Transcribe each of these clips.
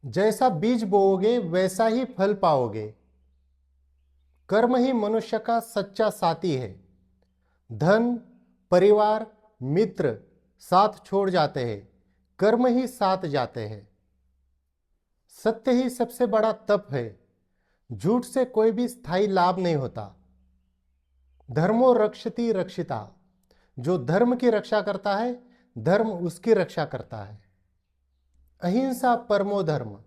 जैसा बीज बोओगे वैसा ही फल पाओगे। कर्म ही मनुष्य का सच्चा साथी है। धन, परिवार, मित्र साथ छोड़ जाते हैं, कर्म ही साथ जाते हैं। सत्य ही सबसे बड़ा तप है। झूठ से कोई भी स्थायी लाभ नहीं होता। धर्मो रक्षति रक्षिता। जो धर्म की रक्षा करता है, धर्म उसकी रक्षा करता है। अहिंसा परमो धर्म।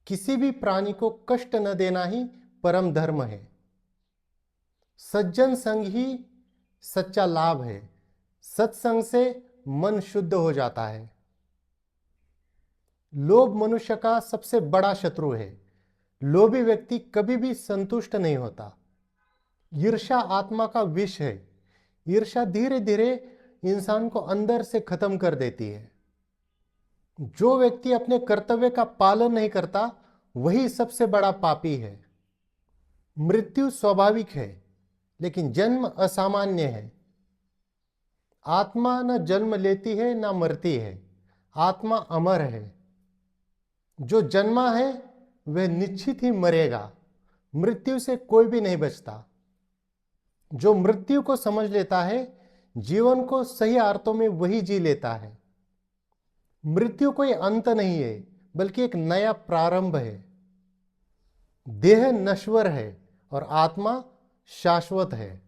किसी भी प्राणी को कष्ट न देना ही परम धर्म है। सज्जन संग ही सच्चा लाभ है। सत्संग से मन शुद्ध हो जाता है। लोभ मनुष्य का सबसे बड़ा शत्रु है। लोभी व्यक्ति कभी भी संतुष्ट नहीं होता। ईर्ष्या आत्मा का विष है। ईर्ष्या धीरे धीरे इंसान को अंदर से खत्म कर देती है। जो व्यक्ति अपने कर्तव्य का पालन नहीं करता, वही सबसे बड़ा पापी है। मृत्यु स्वाभाविक है, लेकिन जन्म असामान्य है। आत्मा न जन्म लेती है न मरती है। आत्मा अमर है। जो जन्मा है वह निश्चित ही मरेगा। मृत्यु से कोई भी नहीं बचता। जो मृत्यु को समझ लेता है, जीवन को सही अर्थों में वही जी लेता है। मृत्यु कोई अंत नहीं है, बल्कि एक नया प्रारंभ है। देह नश्वर है और आत्मा शाश्वत है।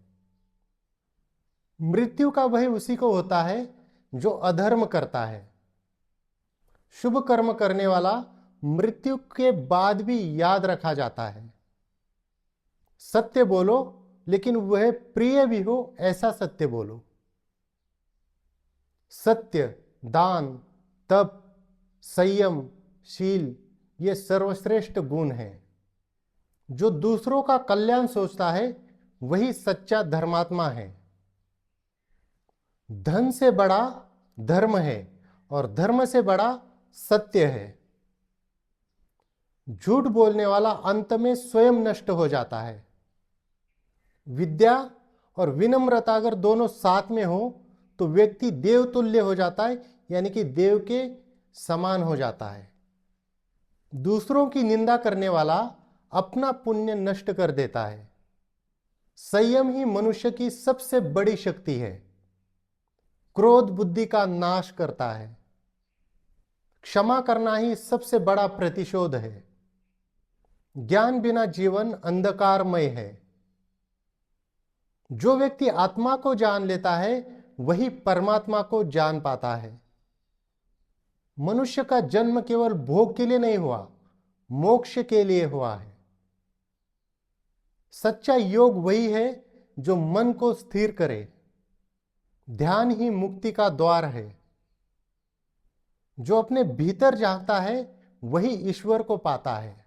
मृत्यु का भय उसी को होता है जो अधर्म करता है। शुभ कर्म करने वाला मृत्यु के बाद भी याद रखा जाता है। सत्य बोलो, लेकिन वह प्रिय भी हो ऐसा सत्य बोलो। सत्य, दान, तप, संयम, शील ये सर्वश्रेष्ठ गुण हैं। जो दूसरों का कल्याण सोचता है, वही सच्चा धर्मात्मा है। धन से बड़ा धर्म है और धर्म से बड़ा सत्य है। झूठ बोलने वाला अंत में स्वयं नष्ट हो जाता है। विद्या और विनम्रता अगर दोनों साथ में हो तो व्यक्ति देवतुल्य हो जाता है, यानी कि देव के समान हो जाता है। दूसरों की निंदा करने वाला अपना पुण्य नष्ट कर देता है। संयम ही मनुष्य की सबसे बड़ी शक्ति है। क्रोध बुद्धि का नाश करता है। क्षमा करना ही सबसे बड़ा प्रतिशोध है। ज्ञान बिना जीवन अंधकारमय है। जो व्यक्ति आत्मा को जान लेता है, वही परमात्मा को जान पाता है। मनुष्य का जन्म केवल भोग के लिए नहीं हुआ, मोक्ष के लिए हुआ है। सच्चा योग वही है जो मन को स्थिर करे। ध्यान ही मुक्ति का द्वार है। जो अपने भीतर झांकता है, वही ईश्वर को पाता है।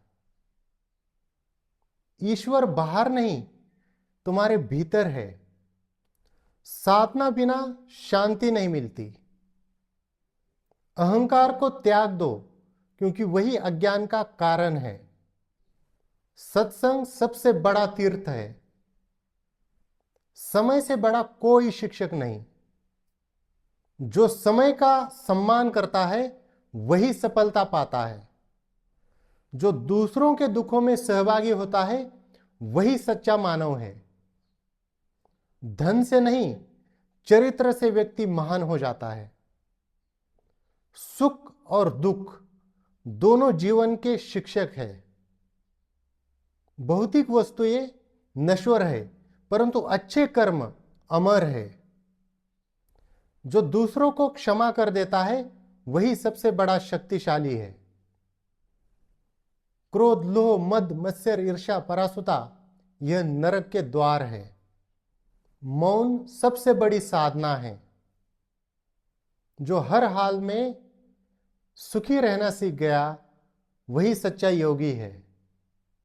ईश्वर बाहर नहीं, तुम्हारे भीतर है। साधना बिना शांति नहीं मिलती। अहंकार को त्याग दो, क्योंकि वही अज्ञान का कारण है। सत्संग सबसे बड़ा तीर्थ है। समय से बड़ा कोई शिक्षक नहीं। जो समय का सम्मान करता है, वही सफलता पाता है। जो दूसरों के दुखों में सहभागी होता है, वही सच्चा मानव है। धन से नहीं, चरित्र से व्यक्ति महान हो जाता है। सुख और दुख दोनों जीवन के शिक्षक है। भौतिक वस्तुएं नश्वर है, परंतु अच्छे कर्म अमर है। जो दूसरों को क्षमा कर देता है, वही सबसे बड़ा शक्तिशाली है। क्रोध, लोभ, मद, मत्सर, ईर्ष्या, परासुता यह नरक के द्वार है। मौन सबसे बड़ी साधना है। जो हर हाल में सुखी रहना सीख गया, वही सच्चा योगी है।